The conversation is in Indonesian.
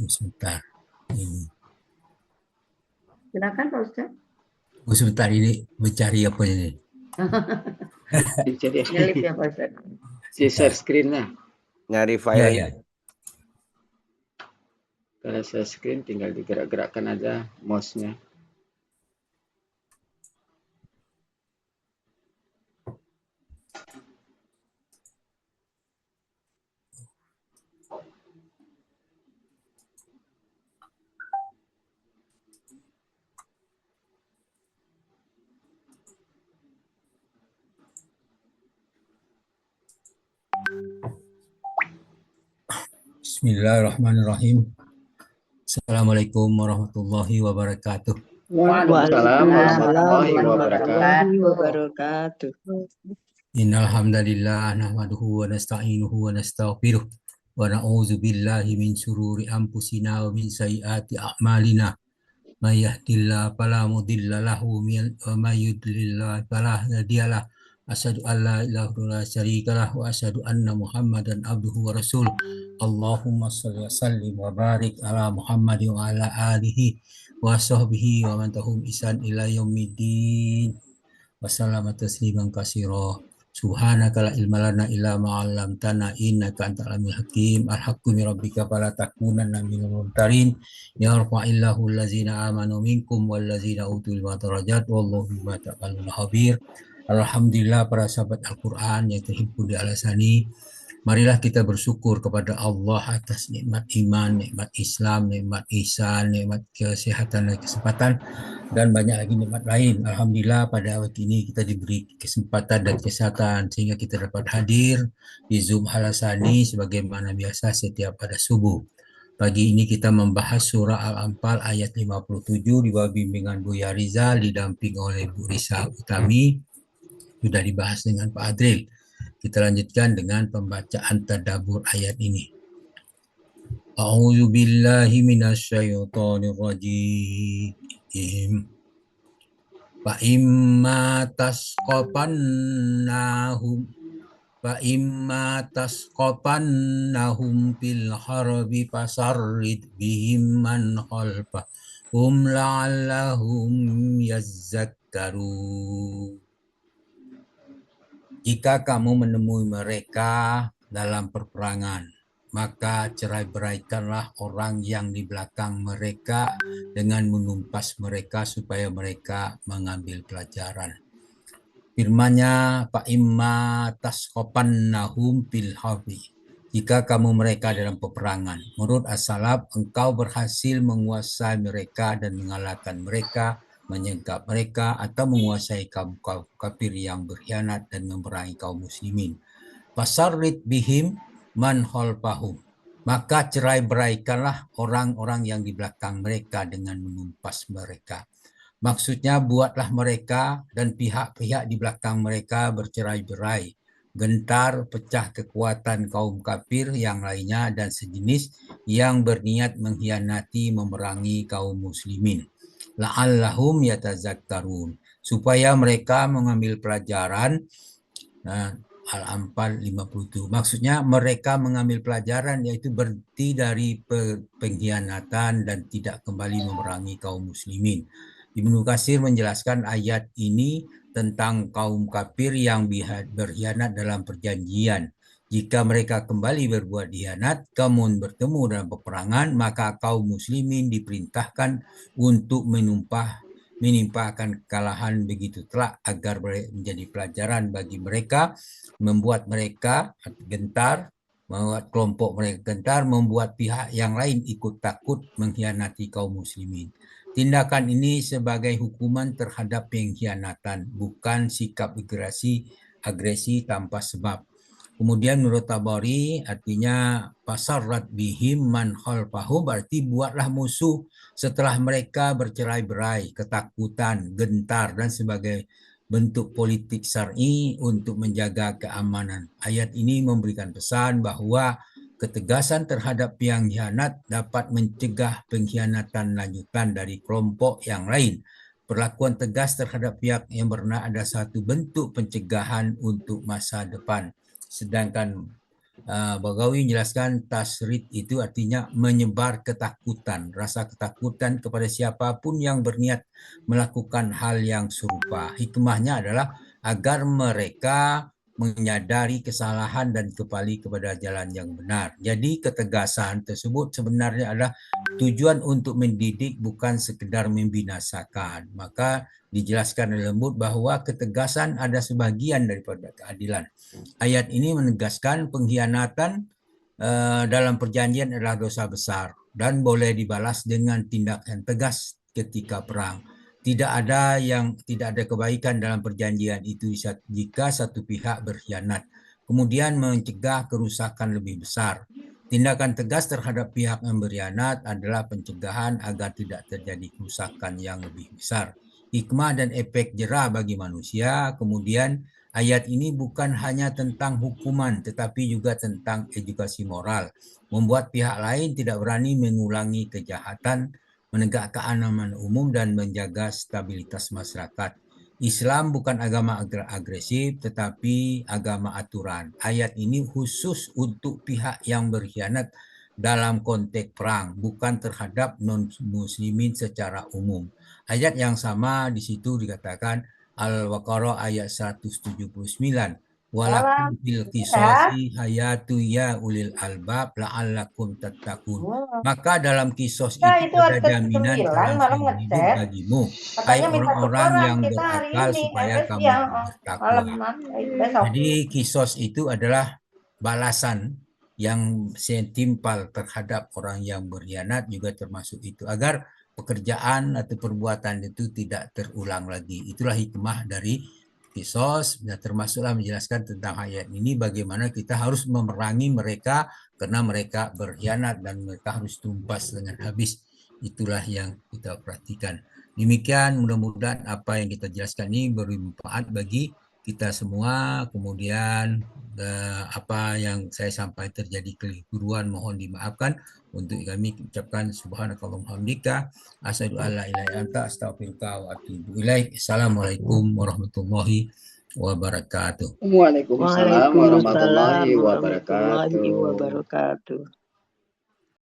Sebentar. Ini. Silakan Pak Ustaz. Sebentar ini mencari apa ini? Jadi Nyelip ya Pak Ustaz. di share screen-nya. Nyari Ya, filenya. ya. Kalau share screen tinggal digerak-gerakkan aja mouse-nya. Bismillahirrahmanirrahim. Assalamualaikum warahmatullahi wabarakatuh. Waalaikumsalam warahmatullahi wabarakatuh. Innal hamdalillah nahmaduhu wa nasta'inuhu wa nastaghfiruh wa na'udzu billahi min syururi anfusina wa min sayyiati a'malina. May yahdihillahu fala mudilla lahu wa may yudlil fala hadiyalah. Asyhadu an la ilaha illallah syarikalah wa asyhadu anna Muhammadan abduhu wa rasuluh. Allahumma shalli wa sallim wa barik ala Muhammad wa ala alihi wa sahbihi wa man tahum isan ila yaumiddin. Wassalamu tasliman katsira. Subhanaka la ilma lana illa ma 'allamtana innaka antal alimul hakim. Al-haqqu min rabbika fala takunanna minal mumtarin. Yarfa'illahu allazina amanu minkum wallazina utul ilma darajat wallahu bima ta'maluna khabir. Alhamdulillah para sahabat Al-Quran yang terhimpun di Al-Asani. Marilah kita bersyukur kepada Allah atas nikmat iman, nikmat Islam, nikmat ihsan, nikmat kesehatan dan kesempatan, dan banyak lagi nikmat lain. Alhamdulillah pada waktu ini kita diberi kesempatan dan kesehatan sehingga kita dapat hadir di Zoom Al-Asani sebagaimana biasa setiap pada subuh. Pagi ini kita membahas surah Al-Anfal ayat 57 di bawah bimbingan Buya Rizal didamping oleh Bu Risa Utami. Sudah dibahas dengan Pak Adril. Kita lanjutkan dengan pembacaan tadabbur ayat ini. A'udzu billahi minasyaitonir rajim. Fa imma tasqafannahum fil harbi fasarrid bihim man khalfahum la'allahum yazzakkarun. Jika kamu menemui mereka dalam peperangan, maka cerai-beraikanlah orang yang di belakang mereka dengan menumpas mereka supaya mereka mengambil pelajaran. Firman-Nya, fa imma tasqafannahum fil harbi. Jika kamu mereka dalam peperangan, menurut as-salaf engkau berhasil menguasai mereka dan mengalahkan mereka, menyegap mereka atau menguasai kaum kafir yang berkhianat dan memerangi kaum muslimin. Fasarrid bihim man khalfahum. Maka cerai-beraikanlah orang-orang yang di belakang mereka dengan menumpas mereka. Maksudnya buatlah mereka dan pihak-pihak di belakang mereka bercerai-berai, gentar, pecah kekuatan kaum kafir yang lainnya dan sejenis yang berniat mengkhianati memerangi kaum muslimin. La'allahum yatazakkarun, supaya mereka mengambil pelajaran. Al-Anfal 57. Maksudnya mereka mengambil pelajaran, yaitu berhenti dari pengkhianatan dan tidak kembali memerangi kaum muslimin. Ibnu Katsir menjelaskan ayat ini tentang kaum kafir yang berkhianat dalam perjanjian. Jika mereka kembali berbuat khianat, kemudian bertemu dalam peperangan, maka kaum muslimin diperintahkan untuk menimpakan kekalahan begitu telak agar menjadi pelajaran bagi mereka, membuat mereka gentar, membuat kelompok mereka gentar, membuat pihak yang lain ikut takut mengkhianati kaum muslimin. Tindakan ini sebagai hukuman terhadap pengkhianatan, bukan sikap agresi tanpa sebab. Kemudian menurut Tabari artinya fasarrat bihim man khalfahu, berarti buatlah musuh setelah mereka bercerai-berai, ketakutan, gentar dan sebagai bentuk politik syar'i untuk menjaga keamanan. Ayat ini memberikan pesan bahwa ketegasan terhadap pengkhianat dapat mencegah pengkhianatan lanjutan dari kelompok yang lain. Perlakuan tegas terhadap pihak yang benar ada satu bentuk pencegahan untuk masa depan. Sedangkan Bagawi menjelaskan tasrid itu artinya menyebar ketakutan, rasa ketakutan kepada siapapun yang berniat melakukan hal yang serupa. Hikmahnya adalah agar mereka menyadari kesalahan dan kembali kepada jalan yang benar. Jadi ketegasan tersebut sebenarnya adalah tujuan untuk mendidik, bukan sekedar membinasakan. Maka dijelaskan oleh lembut bahwa ketegasan ada sebagian daripada keadilan. Ayat ini menegaskan pengkhianatan dalam perjanjian adalah dosa besar dan boleh dibalas dengan tindakan tegas ketika perang. Tidak ada kebaikan dalam perjanjian itu jika satu pihak berkhianat, kemudian mencegah kerusakan lebih besar. Tindakan tegas terhadap pihak yang berkhianat adalah pencegahan agar tidak terjadi kerusakan yang lebih besar. Hikmah dan efek jera bagi manusia. Kemudian ayat ini bukan hanya tentang hukuman, tetapi juga tentang edukasi moral, membuat pihak lain tidak berani mengulangi kejahatan, menegakkan keamanan umum, dan menjaga stabilitas masyarakat. Islam bukan agama agresif, tetapi agama aturan. Ayat ini khusus untuk pihak yang berkhianat dalam konteks perang, bukan terhadap non-muslimin secara umum. Ayat yang sama di situ dikatakan Al-Baqarah ayat 179. Walakum fil qisasi hayatu ya ulil albab la'allakum tattaqun. Maka dalam kisos itu ada jaminan keberlangsungan hidup bagimu, hai orang-orang yang berakal, supaya kamu bertakwa. Jadi kisos itu adalah balasan yang setimpal terhadap orang yang berkhianat, juga termasuk itu, agar pekerjaan atau perbuatan itu tidak terulang lagi. Itulah hikmah dari kisos, dan termasuklah menjelaskan tentang ayat ini bagaimana kita harus memerangi mereka karena mereka berkhianat dan mereka harus tumpas dengan habis. Itulah yang kita perhatikan. Demikian, mudah-mudahan apa yang kita jelaskan ini bermanfaat bagi kita semua. Kemudian apa yang saya sampai terjadi keliruan mohon dimaafkan. Untuk kami ucapkan subhanakallahumma hamdika asyhadu an la ilaha illa anta astaghfiruka wa atubu ilaik. Assalamualaikum warahmatullahi wabarakatuh. Waalaikumsalam warahmatullahi wabarakatuh. wabarakatuh.